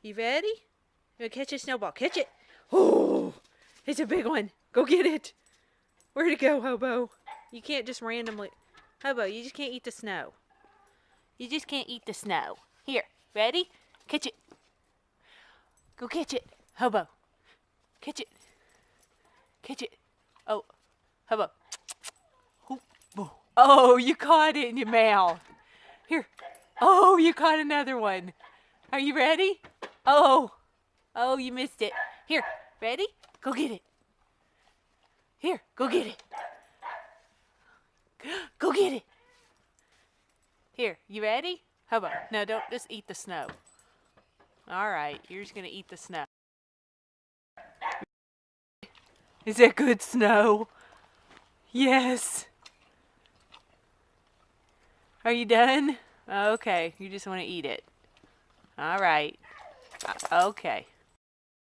You ready? You want to catch a snowball? Catch it. Oh, it's a big one. Go get it. Where'd it go, Hobo? You can't just randomly... Hobo, you just can't eat the snow. You just can't eat the snow. Here, ready? Catch it. Go catch it. Hobo. Catch it. Catch it. Oh, Hobo. Oh, you caught it in your mouth. Here. Oh, you caught another one. Are you ready? Oh. Oh, you missed it. Here, ready? Go get it. Here, go get it. Go get it. Here, you ready? Hobo. No, don't just eat the snow. All right, you're just going to eat the snow. Is that good snow? Yes. Are you done? Okay, you just want to eat it. All right. Okay.